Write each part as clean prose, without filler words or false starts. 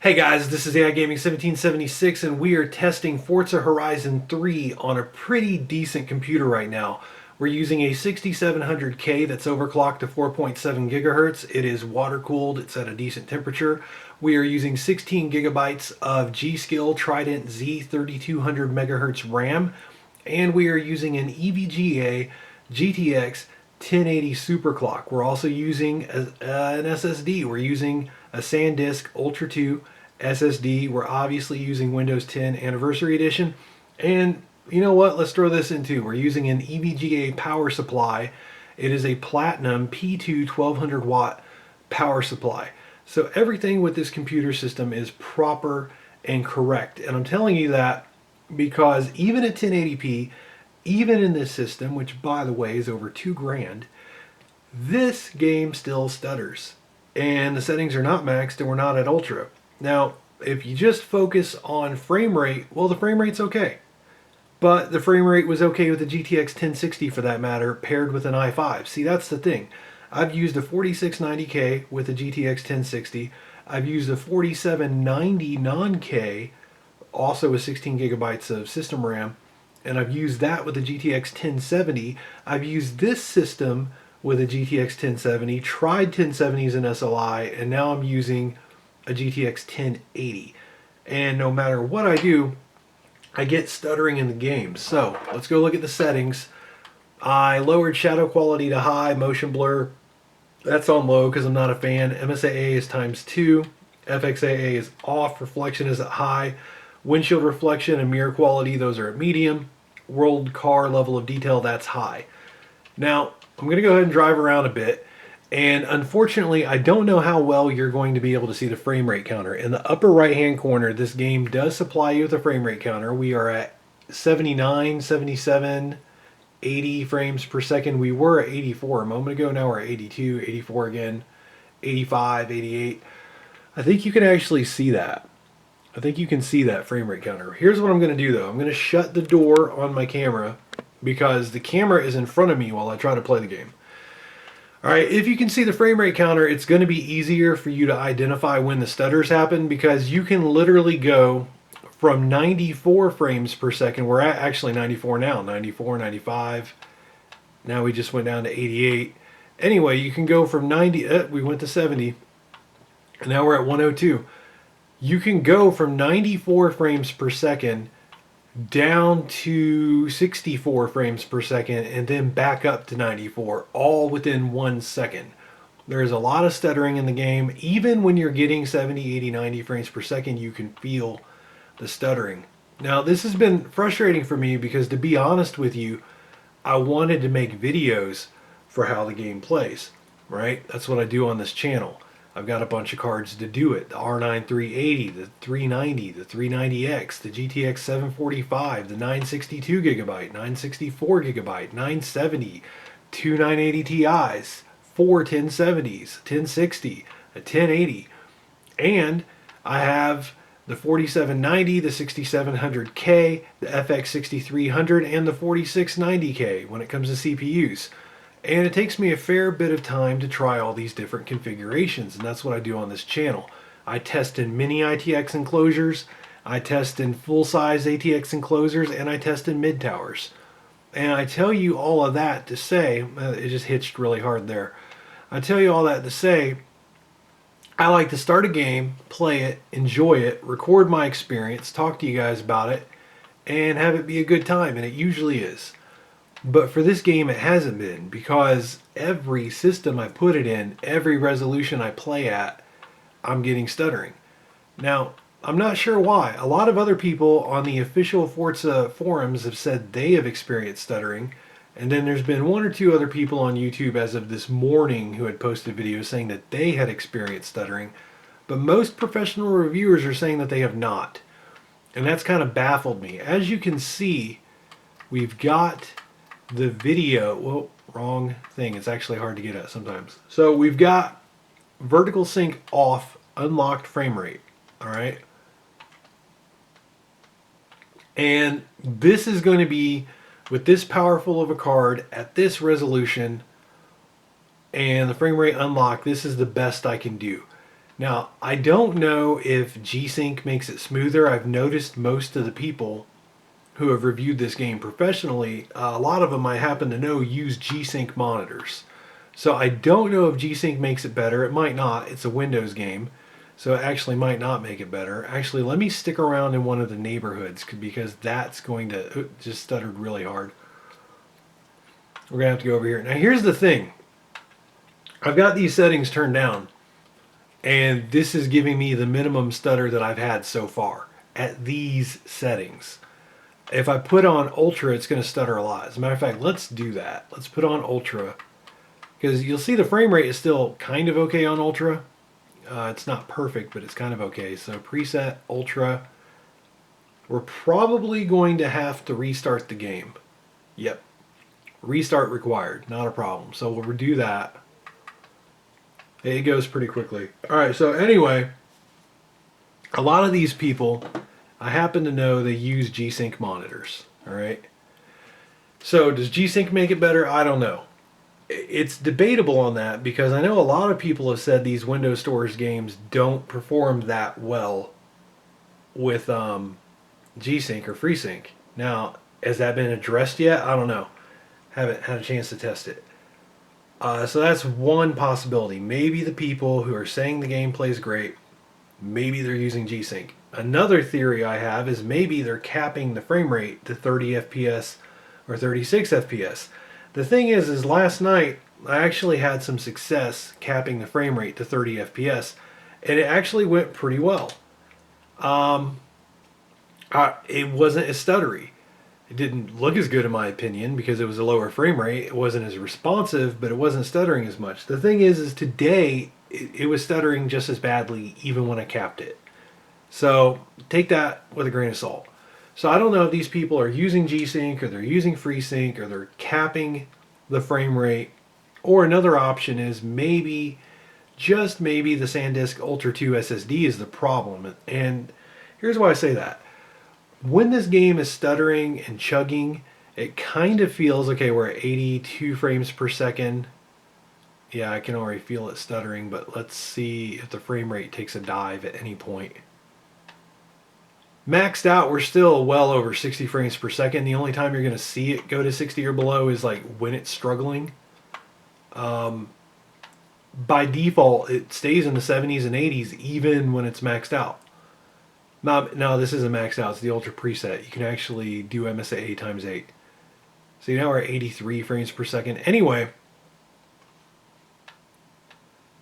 Hey guys, this is AI Gaming 1776 and we are testing Forza Horizon 3 on a pretty decent computer right now. We're using a 6700K that's overclocked to 4.7 gigahertz. It is water cooled, it's at a decent temperature. We are using 16 gigabytes of GSkill Trident Z3200 megahertz RAM, and we are using an EVGA GTX 1080 superclock. We're also using an SSD. We're using a Sandisk Ultra II SSD. We're obviously using Windows 10 Anniversary Edition. And you know what? Let's throw this in too. We're using an EVGA power supply. It is a Platinum P2 1200 watt power supply. So everything with this computer system is proper and correct. And I'm telling you that because even at 1080p, even in this system, which by the way is over $2,000, this game still stutters. And the settings are not maxed and we're not at ultra. Now, if you just focus on frame rate, well, the frame rate's okay. But the frame rate was okay with the GTX 1060 for that matter, paired with an i5. See, that's the thing. I've used a 4690K with a GTX 1060. I've used a 4790 non-K, also with 16 gigabytes of system RAM, and I've used that with the GTX 1070. I've used this system with a GTX 1070, tried 1070s in SLI, and now I'm using a GTX 1080. And no matter what I do, I get stuttering in the game. So let's go look at the settings. I lowered shadow quality to high, motion blur, that's on low because I'm not a fan. MSAA is ×2, FXAA is off, reflection is at high, windshield reflection and mirror quality, those are at medium. World car level of detail, that's high. Now, I'm going to go ahead and drive around a bit, and unfortunately, I don't know how well you're going to be able to see the frame rate counter. In the upper right-hand corner, this game does supply you with a frame rate counter. We are at 79, 77, 80 frames per second. We were at 84 a moment ago. Now we're at 82, 84 again, 85, 88. I think you can actually see that. I think you can see that frame rate counter. Here's what I'm going to do though. I'm going to shut the door on my camera because the camera is in front of me while I try to play the game. Alright, if you can see the frame rate counter, it's going to be easier for you to identify when the stutters happen because you can literally go from 94 frames per second. We're at actually 94 now, 94, 95. Now we just went down to 88. Anyway, you can go from 90, we went to 70, and now we're at 102. You can go from 94 frames per second down to 64 frames per second and then back up to 94, all within 1 second. There's a lot of stuttering in the game. Even when you're getting 70, 80, 90 frames per second, you can feel the stuttering. Now, this has been frustrating for me because, to be honest with you, I wanted to make videos for how the game plays, right? That's what I do on this channel. I've got a bunch of cards to do it. The R9 380, the 390, the 390X, the GTX 745, the 962 gigabyte, 964 gigabyte, 970, two 980 Ti's, four 1070s, 1060, a 1080. And I have the 4790, the 6700K, the FX 6300, and the 4690K when it comes to CPUs. And it takes me a fair bit of time to try all these different configurations, and that's what I do on this channel. I test in mini ITX enclosures, I test in full-size ATX enclosures, and I test in mid-towers. And I tell you all of that to say, it just hitched really hard there. I tell you all that to say, I like to start a game, play it, enjoy it, record my experience, talk to you guys about it, and have it be a good time, and it usually is. But for this game, it hasn't been, because every system I put it in, every resolution I play at, I'm getting stuttering. Now, I'm not sure why. A lot of other people on the official Forza forums have said they have experienced stuttering, and then there's been one or two other people on YouTube as of this morning who had posted videos saying that they had experienced stuttering, but most professional reviewers are saying that they have not. And that's kind of baffled me. As you can see, we've got the video, well, wrong thing, it's actually hard to get at sometimes. So we've got vertical sync off, unlocked frame rate, alright? And this is going to be, with this powerful of a card, at this resolution, and the frame rate unlocked, this is the best I can do. Now, I don't know if G-Sync makes it smoother. I've noticed most of the people who have reviewed this game professionally, a lot of them I happen to know use G-Sync monitors. So I don't know if G-Sync makes it better. It might not. It's a Windows game. So it actually might not make it better. Actually, let me stick around in one of the neighborhoods because that's going to just stuttered really hard. We're going to have to go over here. Now here's the thing. I've got these settings turned down. And this is giving me the minimum stutter that I've had so far at these settings. If I put on Ultra, it's going to stutter a lot. As a matter of fact, let's do that. Let's put on Ultra. Because you'll see the frame rate is still kind of okay on Ultra. It's not perfect, but it's kind of okay. So preset, Ultra. We're probably going to have to restart the game. Yep. Restart required. Not a problem. So we'll redo that. It goes pretty quickly. Alright, so anyway, a lot of these people, I happen to know they use G-Sync monitors. Alright? So does G-Sync make it better? I don't know. It's debatable on that because I know a lot of people have said these Windows Stores games don't perform that well with G-Sync or FreeSync. Now, has that been addressed yet? I don't know. Haven't had a chance to test it. So that's one possibility. Maybe the people who are saying the gameplay is great, maybe they're using G-Sync. Another theory I have is maybe they're capping the frame rate to 30 FPS or 36 FPS. The thing is last night I actually had some success capping the frame rate to 30 FPS, and it actually went pretty well. It wasn't as stuttery. It didn't look as good in my opinion because it was a lower frame rate. It wasn't as responsive, but it wasn't stuttering as much. The thing is today it was stuttering just as badly even when I capped it. So take that with a grain of salt. So I don't know if these people are using G-Sync or they're using FreeSync or they're capping the frame rate. Or another option is maybe, just maybe, the Sandisk Ultra II SSD is the problem. And here's why I say that. When this game is stuttering and chugging, it kind of feels, okay, we're at 82 frames per second. Yeah, I can already feel it stuttering, but let's see if the frame rate takes a dive at any point. Maxed out, we're still well over 60 frames per second. The only time you're going to see it go to 60 or below is like when it's struggling. By default, it stays in the 70s and 80s even when it's maxed out. No, this isn't maxed out. It's the Ultra preset. You can actually do MSA times 8. See, now we're at 83 frames per second. Anyway,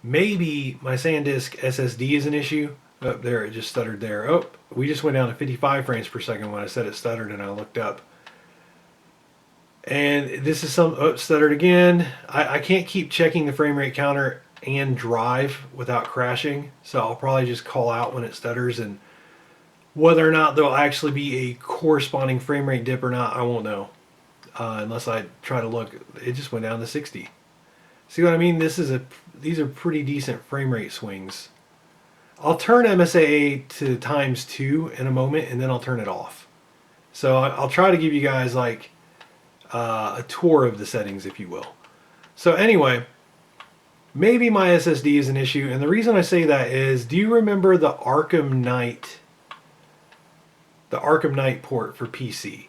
maybe my SanDisk SSD is an issue. Oh, there, it just stuttered there. Oh, we just went down to 55 frames per second when I said it stuttered and I looked up. And this is stuttered again. I can't keep checking the frame rate counter and drive without crashing. So I'll probably just call out when it stutters, and whether or not there'll actually be a corresponding frame rate dip or not, I won't know. Unless I try to look. It just went down to 60. See what I mean? These are pretty decent frame rate swings. I'll turn MSAA to ×2 in a moment, and then I'll turn it off. So I'll try to give you guys like a tour of the settings, if you will. So anyway, maybe my SSD is an issue, and the reason I say that is, do you remember the Arkham Knight port for PC?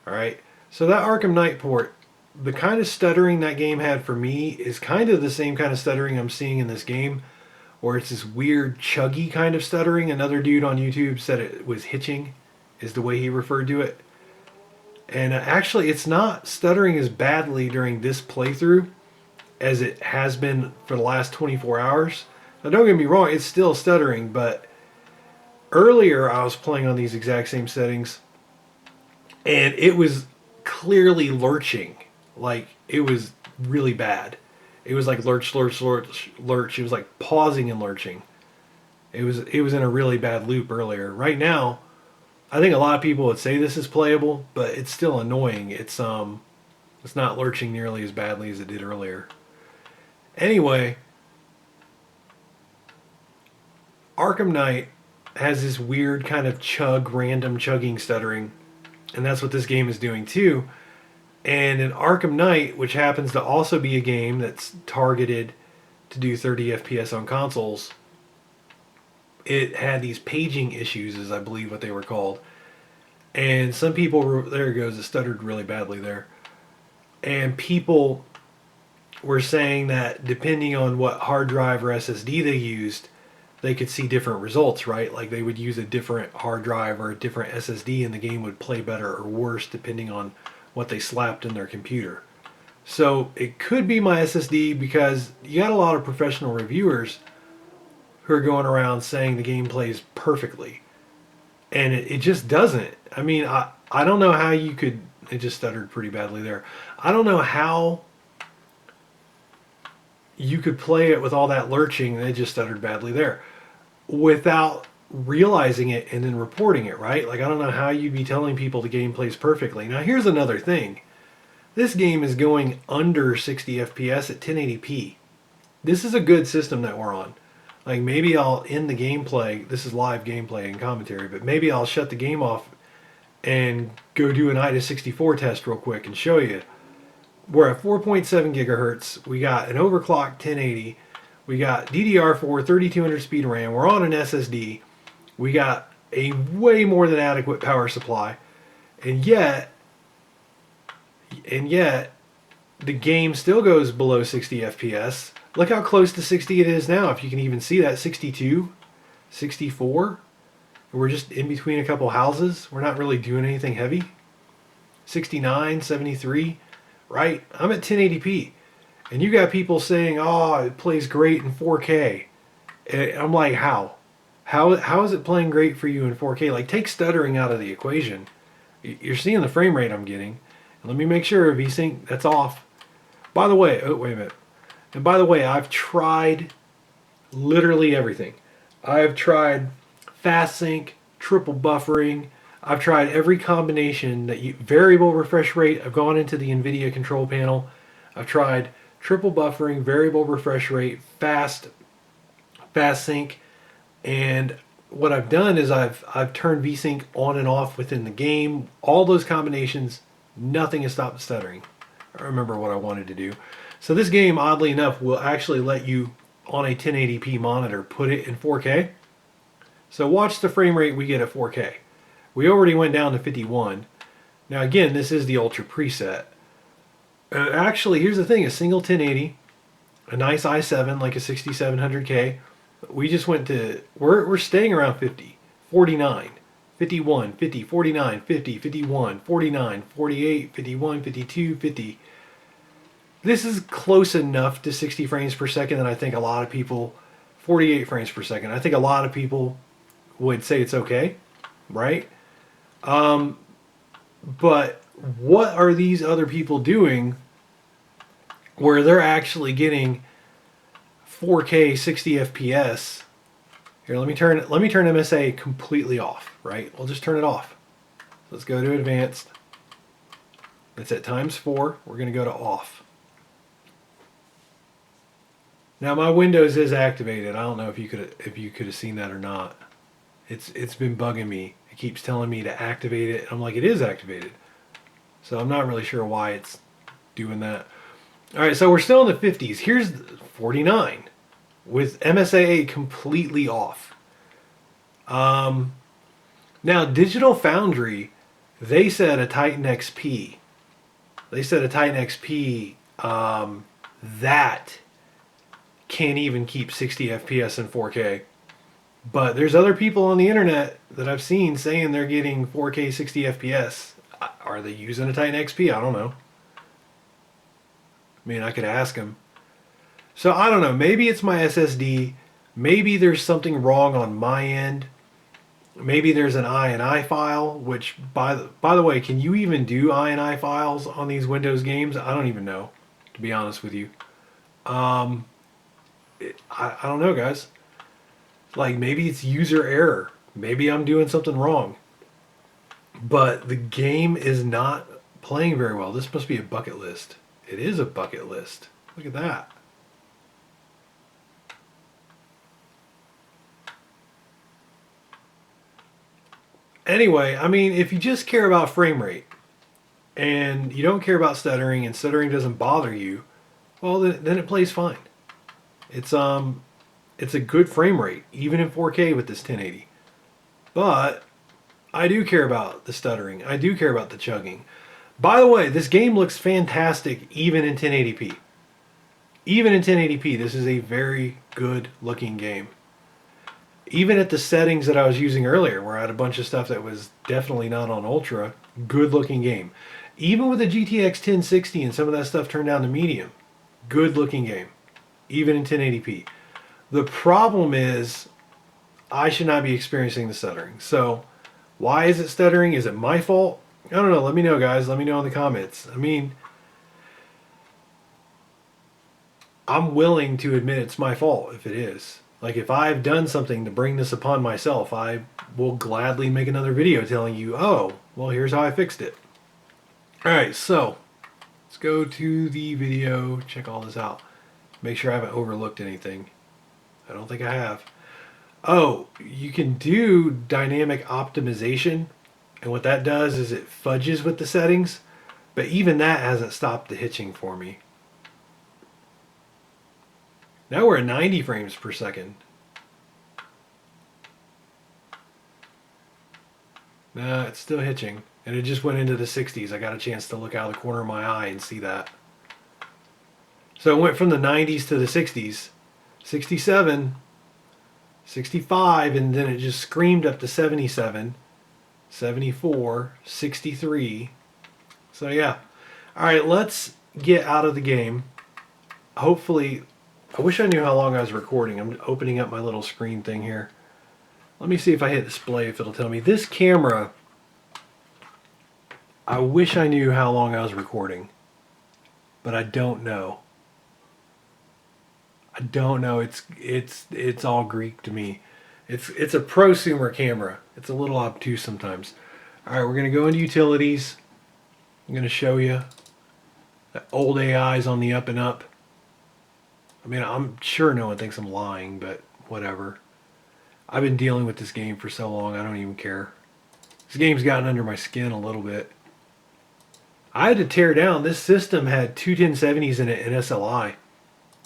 All right, so that Arkham Knight port, the kind of stuttering that game had for me is kind of the same kind of stuttering I'm seeing in this game, where it's this weird chuggy kind of stuttering. Another dude on YouTube said it was hitching, is the way he referred to it. And actually, it's not stuttering as badly during this playthrough as it has been for the last 24 hours. Now, don't get me wrong, it's still stuttering, but earlier I was playing on these exact same settings, and it was clearly lurching. Like, it was really bad. It was like lurch, lurch, lurch, lurch. It was like pausing and lurching. It was in a really bad loop earlier. Right now, I think a lot of people would say this is playable, but it's still annoying. It's not lurching nearly as badly as it did earlier. Anyway, Arkham Knight has this weird kind of random chugging stuttering, and that's what this game is doing too. And in Arkham Knight, which happens to also be a game that's targeted to do 30 FPS on consoles, it had these paging issues, is I believe what they were called. And some people were, there it goes, it stuttered really badly there. And people were saying that depending on what hard drive or SSD they used, they could see different results, right? Like they would use a different hard drive or a different SSD and the game would play better or worse depending on what they slapped in their computer. So it could be my SSD, because you got a lot of professional reviewers who are going around saying the game plays perfectly. And it just doesn't. I mean, I don't know how you could, it just stuttered pretty badly there. I don't know how you could play it with all that lurching, and it just stuttered badly there, without realizing it and then reporting it, right? Like, I don't know how you'd be telling people the game plays perfectly. Now, here's another thing. This game is going under 60 FPS at 1080p. This is a good system that we're on. Like, maybe I'll end the gameplay. This is live gameplay and commentary, but maybe I'll shut the game off and go do an IDA64 test real quick and show you. We're at 4.7 gigahertz. We got an overclocked 1080. We got DDR4 3200 speed RAM. We're on an SSD. We got a way more than adequate power supply. And yet the game still goes below 60 FPS. Look how close to 60 it is now, if you can even see that. 62, 64. We're just in between a couple houses. We're not really doing anything heavy. 69, 73, right? I'm at 1080p. And you got people saying, oh, it plays great in 4K. And I'm like, how? How is it playing great for you in 4K? Like, take stuttering out of the equation. You're seeing the frame rate I'm getting. And let me make sure VSync, that's off. By the way, oh, wait a minute. And by the way, I've tried literally everything. I've tried fast sync, triple buffering. I've tried every combination that variable refresh rate. I've gone into the NVIDIA control panel. I've tried triple buffering, variable refresh rate, fast sync, and what I've done is I've turned VSync on and off within the game. All those combinations, nothing has stopped the stuttering. I remember what I wanted to do. So this game, oddly enough, will actually let you, on a 1080p monitor, put it in 4K. So watch the frame rate we get at 4K. We already went down to 51. Now again, this is the Ultra preset. Actually, here's the thing, a single 1080, a nice i7 like a 6700K. We just went to, we're staying around 50, 49, 51, 50, 49, 50, 51, 49, 48, 51, 52, 50. This is close enough to 60 frames per second that I think a lot of people, 48 frames per second, I think a lot of people would say it's okay, right? But what are these other people doing where they're actually getting 4K 60 FPS? Here, let me turn MSA completely off, right? We'll just turn it off. Let's go to advanced. It's at ×4. We're going to go to off. Now my Windows is activated. I don't know if you could have seen that or not. It's been bugging me. It keeps telling me to activate it. I'm like, it is activated. So I'm not really sure why it's doing that. All right, so we're still in the 50s. Here's 49 with MSAA completely off. Now Digital Foundry, they said a Titan XP. They said a Titan XP that can't even keep 60 FPS in 4K. But there's other people on the internet that I've seen saying they're getting 4K 60 FPS. Are they using a Titan XP? I don't know. I mean, I could ask them. So I don't know. Maybe it's my SSD. Maybe there's something wrong on my end. Maybe there's an INI file, which, by the way, can you even do INI files on these Windows games? I don't even know, to be honest with you. I don't know, guys. Like, maybe it's user error. Maybe I'm doing something wrong. But the game is not playing very well. This must be a bucket list. It is a bucket list. Look at that. Anyway, I mean, if you just care about frame rate and you don't care about stuttering and stuttering doesn't bother you, well, then it plays fine. It's It's a good frame rate, even in 4K with this 1080. But I do care about the stuttering. I do care about the chugging. By the way, this game looks fantastic even in 1080p. Even in 1080p, this is a very good looking game. Even at the settings that I was using earlier, where I had a bunch of stuff that was definitely not on ultra, good looking game. Even with the GTX 1060 and some of that stuff turned down to medium, good looking game. Even in 1080p. The problem is, I should not be experiencing the stuttering. So, why is it stuttering? Is it my fault? I don't know. Let me know, guys. Let me know in the comments. I mean, I'm willing to admit it's my fault if it is. Like, if I've done something to bring this upon myself, I will gladly make another video telling you, oh, well, here's how I fixed it. Alright, so, let's go to the video, check all this out. Make sure I haven't overlooked anything. I don't think I have. Oh, you can do dynamic optimization, and what that does is it fudges with the settings, but even that hasn't stopped the hitching for me. Now we're at 90 frames per second. Nah, it's still hitching, and it just went into the 60s. I got a chance to look out of the corner of my eye and see that. So it went from the 90s to the 60s, 67, 65, and then it just screamed up to 77, 74, 63. So yeah. Alright, let's get out of the game. Hopefully, I wish I knew how long I was recording. I'm opening up my little screen thing here. Let me see if I hit display, if it'll tell me. This camera, I wish I knew how long I was recording, but I don't know. I don't know. It's all Greek to me. It's a prosumer camera. It's a little obtuse sometimes. All right, we're gonna go into utilities. I'm gonna show you that old AI's on the up and up. I mean, I'm sure no one thinks I'm lying, but whatever. I've been dealing with this game for so long, I don't even care. This game's gotten under my skin a little bit. I had to tear down. This system had two 1070s in it and SLI.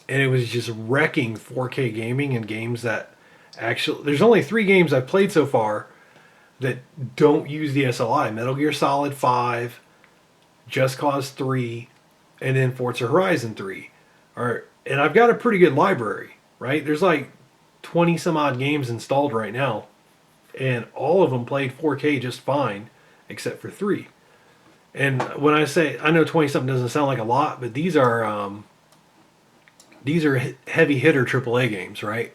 And it was just wrecking 4K gaming and games that actually... There's only 3 games I've played so far that don't use the SLI. Metal Gear Solid 5, Just Cause 3, and then Forza Horizon 3. And I've got a pretty good library, right? There's like 20 some odd games installed right now. And all of them played 4K just fine, except for 3. And when I say, I know 20 something doesn't sound like a lot, but these are heavy hitter AAA games, right?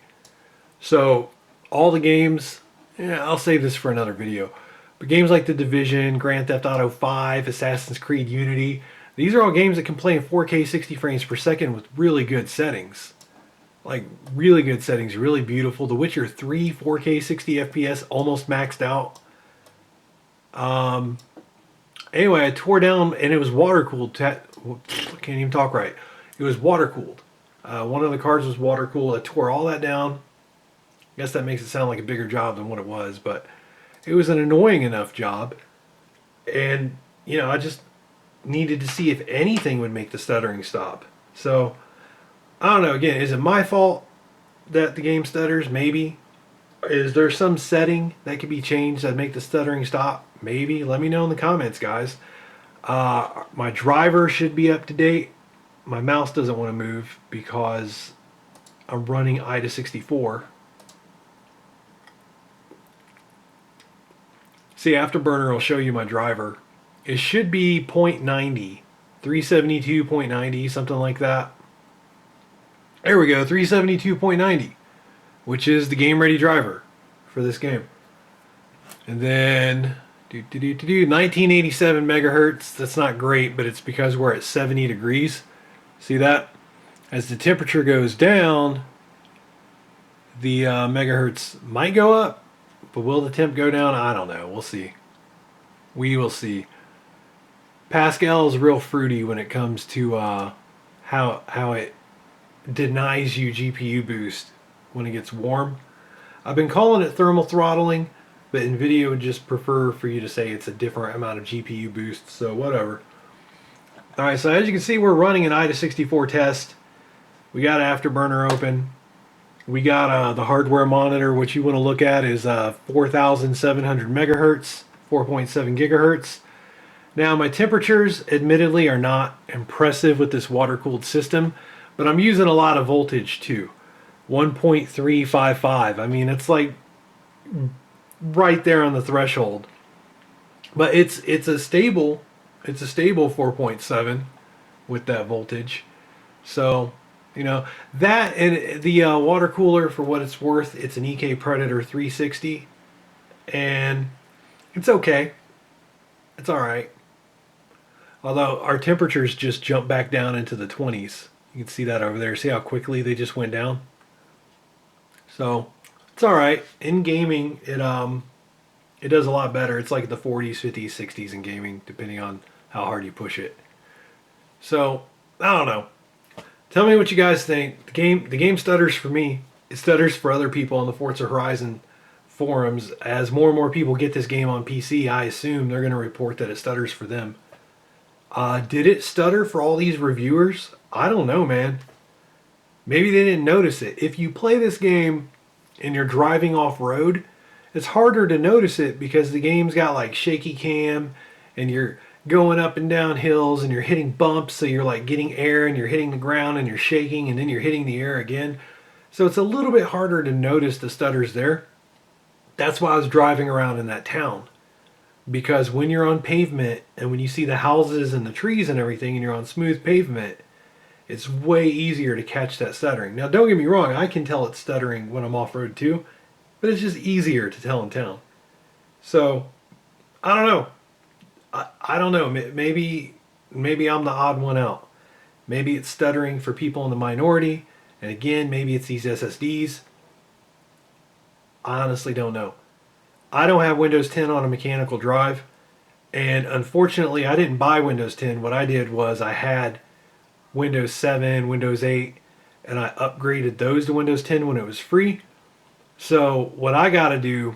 So all the games, yeah, I'll save this for another video. But games like The Division, Grand Theft Auto 5, Assassin's Creed Unity, these are all games that can play in 4K 60 frames per second with really good settings. Like, really good settings, really beautiful. The Witcher 3, 4K 60 FPS, almost maxed out. Anyway, I tore down, and it was water-cooled. I can't even talk right. It was water-cooled. One of the cards was water-cooled. I tore all that down. I guess that makes it sound like a bigger job than what it was, but it was an annoying enough job. And, you know, I just needed to see if anything would make the stuttering stop. So, I don't know. Again, is it my fault that the game stutters? Maybe. Is there some setting that could be changed that make the stuttering stop? Maybe. Let me know in the comments, guys. My driver should be up to date. My mouse doesn't want to move because I'm running IDA64. See, Afterburner will show you my driver. It should be 0.90, 372.90, something like that. There we go, 372.90, which is the game ready driver for this game. And then 1987 megahertz. That's not great, but it's because we're at 70 degrees. See that? As the temperature goes down, the megahertz might go up, but will the temp go down? I don't know. We'll see. We will see. Pascal is real fruity when it comes to how it denies you GPU boost when it gets warm. I've been calling it thermal throttling, but NVIDIA would just prefer for you to say it's a different amount of GPU boost, so whatever. Alright, so as you can see, we're running an IDA64 test. We got Afterburner open. We got the hardware monitor. What you want to look at is 4,700 megahertz, 4.7 gigahertz. Now my temperatures admittedly are not impressive with this water-cooled system, but I'm using a lot of voltage too. 1.355. I mean, it's like right there on the threshold. But it's a stable 4.7 with that voltage. So, you know, that and the water cooler, for what it's worth, it's an EK Predator 360, and it's okay. It's all right. Although our temperatures just jumped back down into the 20s. You can see that over there. See how quickly they just went down? So, it's all right. In gaming, it does a lot better. It's like the 40s, 50s, 60s in gaming, depending on how hard you push it. So, I don't know. Tell me what you guys think. The game stutters for me. It stutters for other people on the Forza Horizon forums. As more and more people get this game on PC, I assume they're going to report that it stutters for them. Did it stutter for all these reviewers? I don't know, man. Maybe they didn't notice it. If you play this game and you're driving off-road, it's harder to notice it because the game's got like shaky cam and you're going up and down hills and you're hitting bumps, so you're like getting air and you're hitting the ground and you're shaking and then you're hitting the air again. So it's a little bit harder to notice the stutters there. That's why I was driving around in that town. Because when you're on pavement and when you see the houses and the trees and everything and you're on smooth pavement, it's way easier to catch that stuttering. Now don't get me wrong, I can tell it's stuttering when I'm off-road too, but it's just easier to tell in town. So, I don't know. I don't know. Maybe I'm the odd one out. Maybe it's stuttering for people in the minority. And again, maybe it's these SSDs. I honestly don't know. I don't have Windows 10 on a mechanical drive. And unfortunately, I didn't buy Windows 10. What I did was I had Windows 7, Windows 8, and I upgraded those to Windows 10 when it was free. So what I got to do,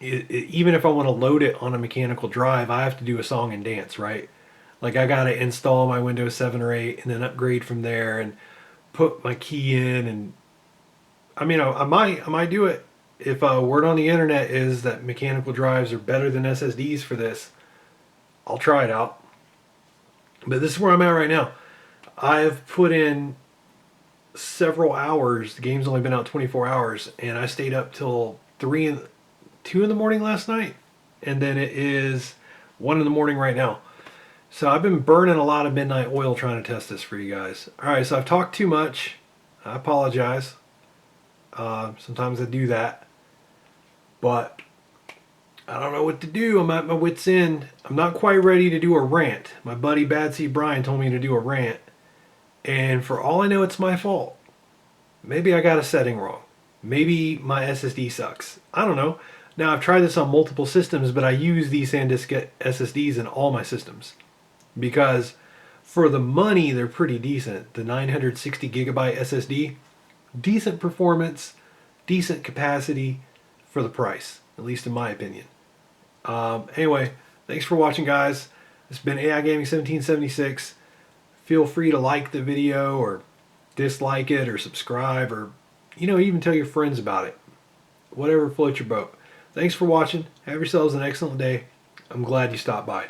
even if I want to load it on a mechanical drive, I have to do a song and dance, right? Like I got to install my Windows 7 or 8 and then upgrade from there and put my key in. And I mean, I might do it. If word on the internet is that mechanical drives are better than SSDs for this, I'll try it out. But this is where I'm at right now. I've put in several hours. The game's only been out 24 hours, and I stayed up till 2 in the morning last night, and then it is 1 in the morning right now. So I've been burning a lot of midnight oil trying to test this for you guys. Alright, so I've talked too much. I apologize. Sometimes I do that. But I don't know what to do. I'm at my wit's end. I'm not quite ready to do a rant. My buddy Bad C Brian told me to do a rant. And for all I know, it's my fault. Maybe I got a setting wrong. Maybe my SSD sucks. I don't know. Now, I've tried this on multiple systems, but I use these Sandisk SSDs in all my systems. Because for the money, they're pretty decent. The 960 gigabyte SSD, decent performance, decent capacity for the price, at least in my opinion. Anyway, thanks for watching, guys. This has been AI Gaming 1776. Feel free to like the video or dislike it or subscribe or, even tell your friends about it. Whatever floats your boat. Thanks for watching. Have yourselves an excellent day. I'm glad you stopped by.